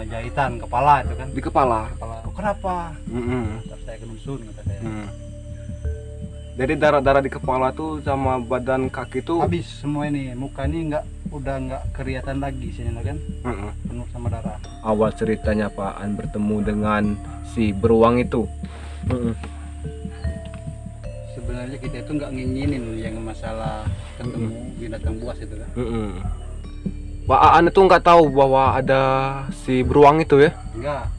sama jahitan kepala itu kan. Di kepala. Oh, kenapa? Mm-mm. Terus saya ke dusun kata saya. Jadi darah-darah di kepala tuh sama badan kaki tuh Habis semua ini, muka ini udah nggak kelihatan lagi sini kan, penuh sama darah. Awal ceritanya Pak An bertemu dengan si beruang itu. Sebenarnya kita itu nggak nginginin yang masalah ketemu binatang buas itu kan. Pak Aan itu nggak tahu bahwa ada si beruang itu ya?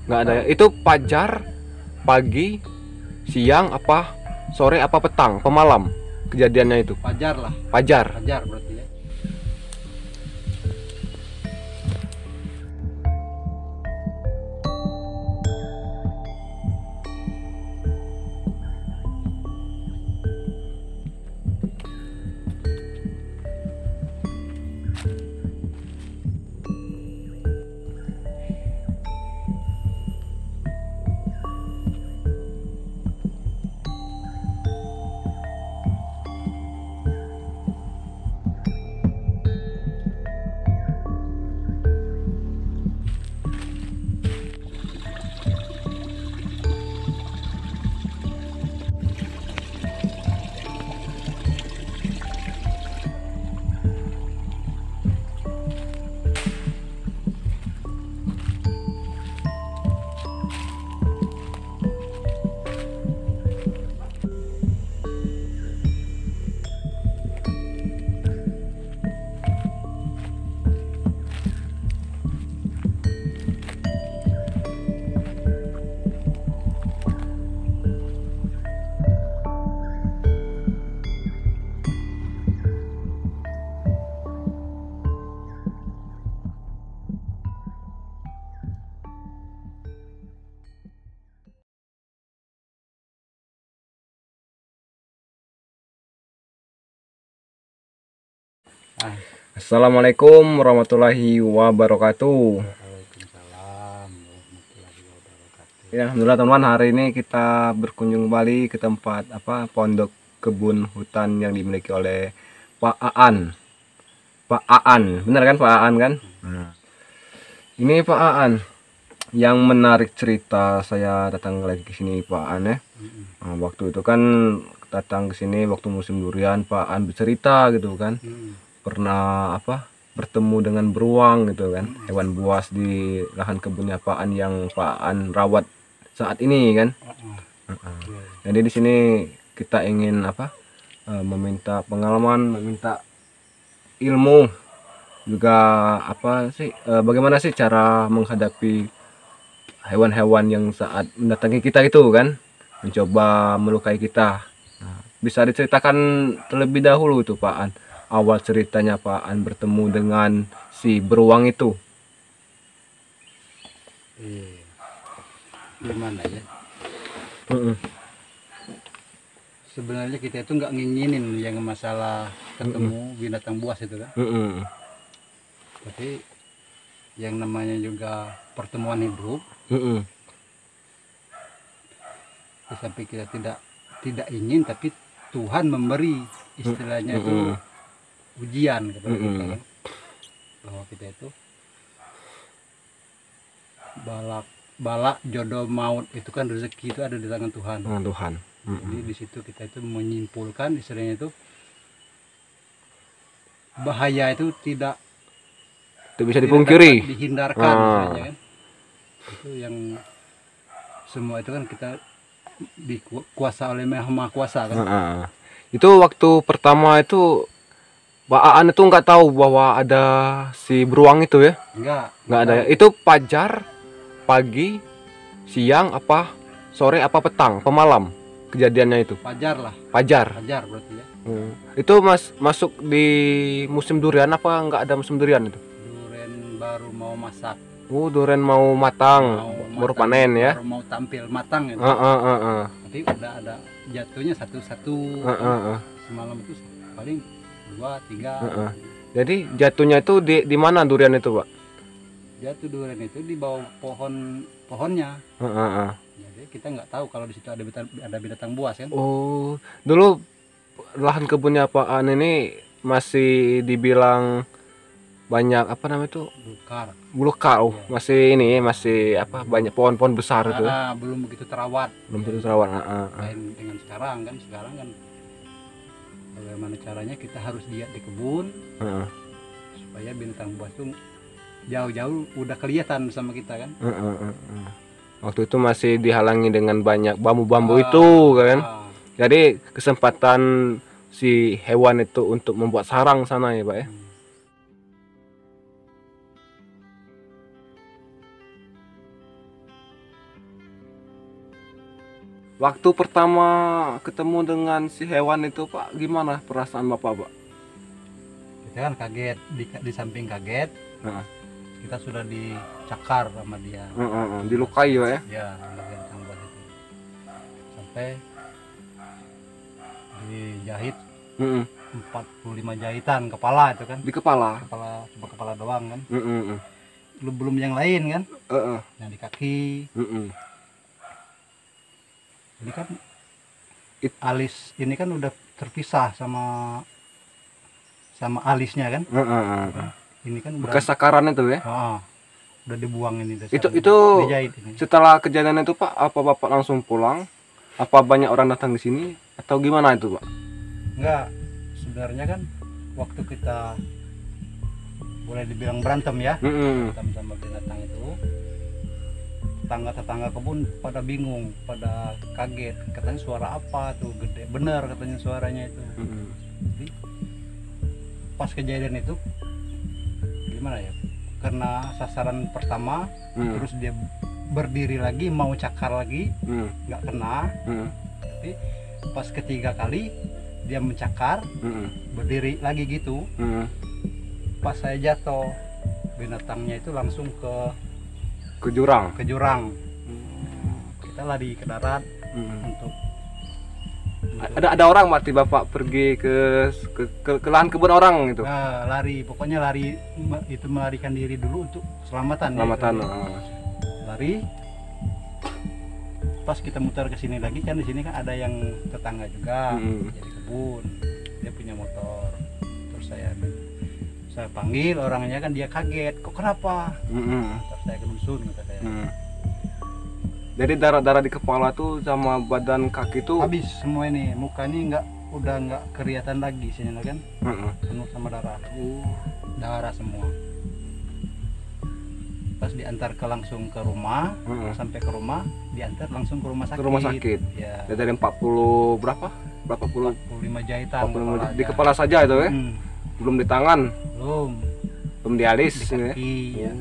Nggak ada ya. Itu fajar, pagi, siang, apa sore, apa petang, pemalam kejadiannya itu? Fajar lah. Fajar. Fajar berarti ya. Assalamualaikum warahmatullahi wabarakatuh. Waalaikumsalam warahmatullahi wabarakatuh. Ya, alhamdulillah teman-teman, hari ini kita berkunjung kembali ke tempat pondok kebun hutan yang dimiliki oleh Pak Aan. Pak Aan, benar kan Pak Aan kan? Ini Pak Aan yang menarik cerita saya datang lagi ke sini Pak Aan ya. Waktu itu kan datang ke sini waktu musim durian, Pak Aan bercerita gitu kan. Pernah bertemu dengan beruang gitu kan, hewan buas di lahan kebunnya Pak Aan yang Pak Aan rawat saat ini kan. Jadi di sini kita ingin meminta pengalaman, meminta ilmu juga bagaimana sih cara menghadapi hewan-hewan yang saat mendatangi kita itu kan, mencoba melukai kita. Bisa diceritakan terlebih dahulu tuh Pak Aan, awal ceritanya Pak Aan bertemu dengan si beruang itu. Gimana ya? Sebenarnya kita itu nggak nginginin yang masalah ketemu binatang buas itu kan. Tapi yang namanya juga pertemuan hidup. Sampai kita tidak ingin, tapi Tuhan memberi, istilahnya itu ujian kepada kita kan, bahwa kita itu balak jodoh maut itu kan, rezeki itu ada di tangan Tuhan. Jadi di situ kita itu menyimpulkan, istilahnya itu bahaya itu tidak bisa dipungkiri, dihindarkan istilahnya kan. Itu yang semua itu kan kita dikuasa oleh Maha Kuasa kan. Itu waktu pertama itu Pak Aan itu nggak tahu bahwa ada si beruang itu ya? Nggak ada ya. Itu fajar, pagi, siang, apa sore, apa petang, pemalam kejadiannya itu? Fajar lah. Fajar Berarti ya. Itu masuk di musim durian apa nggak ada musim durian itu? Durian baru mau masak. Durian mau matang, baru panen ya? Baru mau tampil matang ya. Tapi udah ada jatuhnya satu-satu. Semalam itu paling 2-3. Jadi jatuhnya itu di mana durian itu Pak? Jatuh durian itu di bawah pohonnya. Jadi kita nggak tahu kalau di situ ada binatang buas kan. Dulu lahan kebunnya Pak An ini masih dibilang banyak apa namanya itu Belukar. belukar. Oh, Iya. masih ini masih apa banyak pohon-pohon besar itu. Belum begitu terawat. Belum tentu terawat. Lain dengan sekarang kan, bagaimana caranya kita harus lihat di kebun supaya binatang buas itu jauh-jauh udah kelihatan sama kita kan. Waktu itu masih dihalangi dengan banyak bambu-bambu itu kan. Jadi kesempatan si hewan itu untuk membuat sarang sana ya Pak ya. Waktu pertama ketemu dengan si hewan itu Pak, gimana perasaan Bapak Pak? Kita kan kaget, di samping kaget, kita sudah dicakar sama dia. Dilukai Pak ya? Ya, sama binatang buas itu. Sampai dijahit 45 jahitan kepala itu kan. Di kepala? Cuma kepala doang kan. Belum yang lain kan. Yang di kaki. Ini kan alis ini kan udah terpisah sama alisnya kan. Ini kan bekas sakaran itu ya. Udah dibuang ini. Itu dijahit ini. Setelah kejadian itu Pak, apa Bapak langsung pulang? Apa banyak orang datang di sini atau gimana itu Pak? Enggak, sebenarnya kan waktu kita boleh dibilang berantem ya, berantem sama binatang itu, tetangga kebun pada bingung, pada kaget, katanya suara apa tuh gede, bener katanya suaranya itu. Jadi pas kejadian itu gimana ya, karena sasaran pertama terus dia berdiri lagi mau cakar lagi nggak kena, tapi pas ketiga kali dia mencakar berdiri lagi gitu, pas saya jatuh binatangnya itu langsung ke jurang. Kita lari ke darat untuk ada orang mati Bapak pergi ke lahan kebun orang itu. Lari, pokoknya lari itu melarikan diri dulu untuk selamatan. Lari. Pas kita muter ke sini lagi kan, di sini kan ada yang tetangga juga jadi kebun, dia punya motor. Terus saya panggil orangnya kan, dia kaget, kok kenapa? Terus saya ke dusun kata saya. Jadi darah-darah di kepala tuh sama badan kaki tuh habis semua ini, muka ini udah nggak kelihatan lagi sini kan, penuh sama darah. Darah semua. Pas diantar langsung ke rumah, sampai ke rumah diantar langsung ke rumah sakit. Ke rumah sakit. Ya. Dari 40 berapa? 45 jahitan. Di kepala saja itu ya? Belum di tangan. Belum di alis di kaki, ini ya.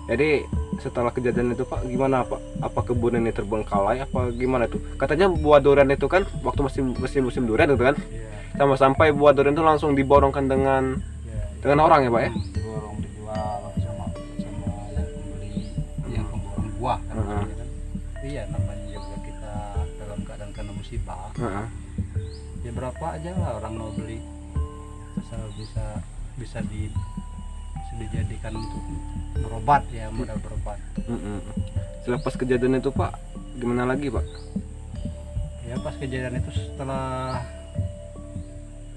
Jadi setelah kejadian itu Pak, gimana Pak? Apa kebun ini terbengkalai apa gimana tuh? Katanya buah durian itu kan waktu masih musim durian itu kan? Sampai buah durian itu langsung diborongkan dengan orang ya Pak ya? Diborong, dijual sama yang pemborong buah kan. Iya, namanya juga kita dalam keadaan kena musibah. Ya berapa aja lah orang mau beli, asal bisa dijadikan untuk berobat ya, modal berobat. Selepas kejadian itu Pak, gimana lagi Pak? Ya pas kejadian itu setelah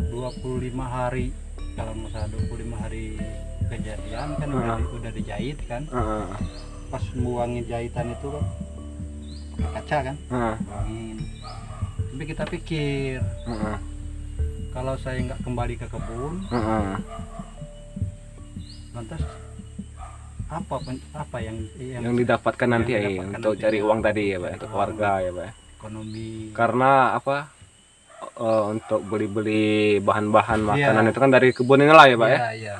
25 hari, kalau nggak salah 25 hari kejadian kan udah dijahit kan. Pas buangin jahitan itu kan kaca kan, buangin. Tapi kita pikir kalau saya nggak kembali ke kebun, lantas apa yang didapatkan nanti ya untuk cari uang tadi ya Pak, untuk keluarga ya Pak, ekonomi. Karena apa, untuk beli bahan-bahan makanan itu kan dari kebun inilah ya Pak ya. Iya.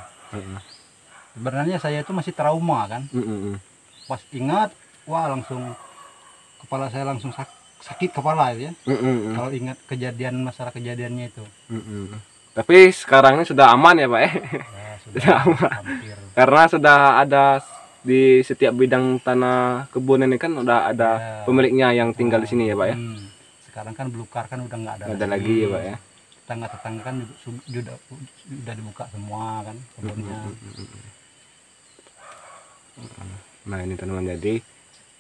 Sebenarnya saya itu masih trauma kan. Pas ingat, wah langsung kepala saya langsung sakit kepala ya. Kalau ingat masalah kejadiannya itu. Tapi sekarang ini sudah aman ya Pak ya. Sudah aman. Hampir. Karena sudah ada di setiap bidang tanah kebun ini kan udah ada pemiliknya yang tinggal di sini ya Pak ya. Sekarang kan belukar kan udah nggak ada lagi ya Pak ya. Tetangga kan sudah dibuka semua kan kebunnya. Nah ini teman-teman, jadi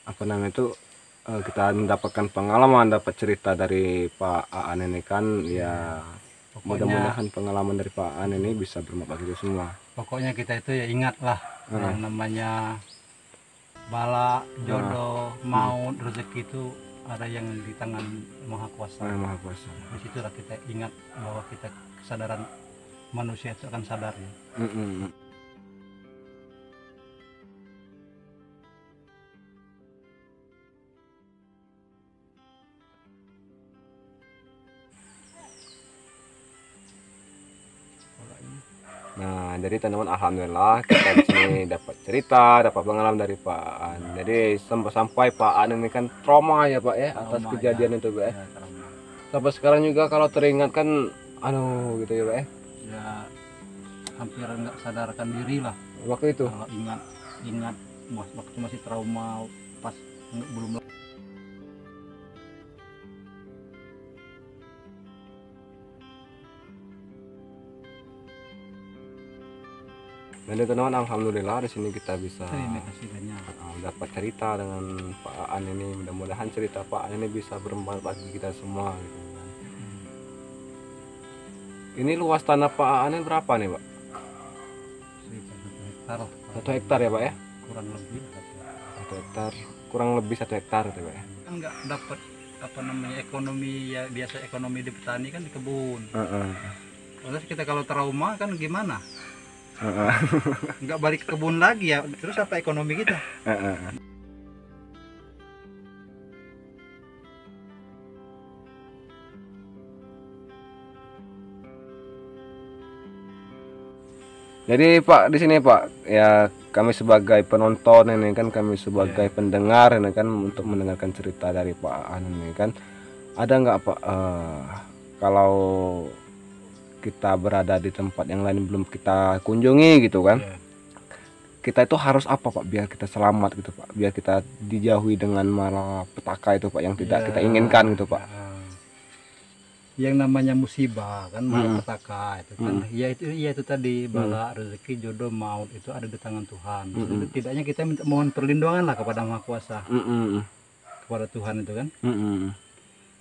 apa namanya itu kita mendapatkan pengalaman, dapat cerita dari Pak Aan ini kan ya Mudah-mudahan pengalaman dari Pak Aan ini bisa bermanfaat bagi kita semua. Pokoknya kita itu ya ingatlah yang namanya bala, jodoh, maut, rezeki itu ada yang di tangan Maha Kuasa. Maha Kuasa. Di situlah kita ingat bahwa kita kesadaran manusia itu akan sadar ya. Nah, jadi teman-teman, alhamdulillah kita di sini dapat cerita, dapat pengalaman dari Pak Aan. Jadi sampai Pak Aan ini kan trauma ya Pak ya atas Trauma, kejadian ya. itu Pak ya. Ya, trauma. Sampai sekarang juga kalau teringat kan, gitu ya Pak ya. Ya hampir nggak sadarkan diri lah Waktu itu. kalau ingat waktu masih trauma pas belum. Jadi teman-teman, alhamdulillah di sini kita bisa Terima kasih banyak. dapat cerita dengan Pak Aan ini. Mudah-mudahan cerita Pak Aan ini bisa bermanfaat bagi kita semua gitu kan. Ini luas tanah Pak Aan ini berapa nih Pak? Sekitar 1 hektar lah. 1 hektar ya Pak ya? Kurang lebih 1 hektar, kurang lebih 1 hektar gitu Pak ya? kan nggak dapat apa namanya ekonomi ya, biasa ekonomi di petani kan di kebun. Terus kita kalau trauma kan gimana? Nggak balik ke kebun lagi ya, terus apa ekonomi kita? Jadi Pak, di sini Pak, ya kami sebagai penonton ini kan, kami sebagai pendengar ini kan, untuk mendengarkan cerita dari Pak Aan ini kan, ada nggak Pak, kalau kita berada di tempat yang lain belum kita kunjungi gitu kan, kita itu harus apa Pak biar kita selamat gitu Pak, biar kita dijauhi dengan malapetaka itu Pak yang tidak kita inginkan gitu Pak. Yang namanya musibah kan, malapetaka itu kan, ya itu tadi bala, rezeki, jodoh, maut itu ada di tangan Tuhan. Tidaknya kita minta mohon perlindungan lah kepada Maha Kuasa, kepada Tuhan itu kan,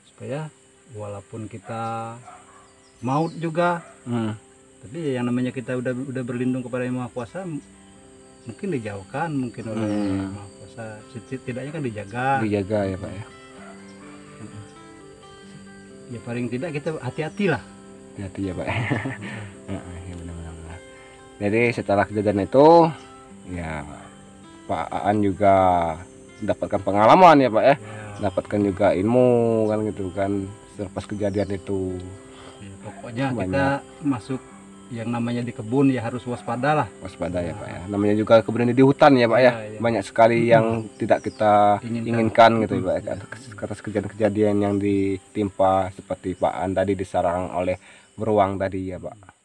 supaya walaupun kita maut juga, tapi yang namanya kita udah berlindung kepada Yang Maha Kuasa, mungkin dijauhkan mungkin oleh Maha Kuasa, setidaknya kan dijaga ya Pak ya. Ya paling tidak kita hati-hati lah. Hati-hati ya Pak. Ya benar-benar. Jadi setelah kejadian itu ya Pak Aan juga mendapatkan pengalaman ya Pak ya. Dapatkan juga ilmu kan gitu kan selepas kejadian itu. Ya, pokoknya kita masuk yang namanya di kebun ya harus waspada lah. Waspada ya Pak ya. Namanya juga kebun di hutan ya Pak ya. Banyak sekali yang tidak kita inginkan gitu ya Pak ya. Atas kejadian-kejadian yang ditimpa seperti Pak Aan tadi diserang oleh beruang tadi ya Pak.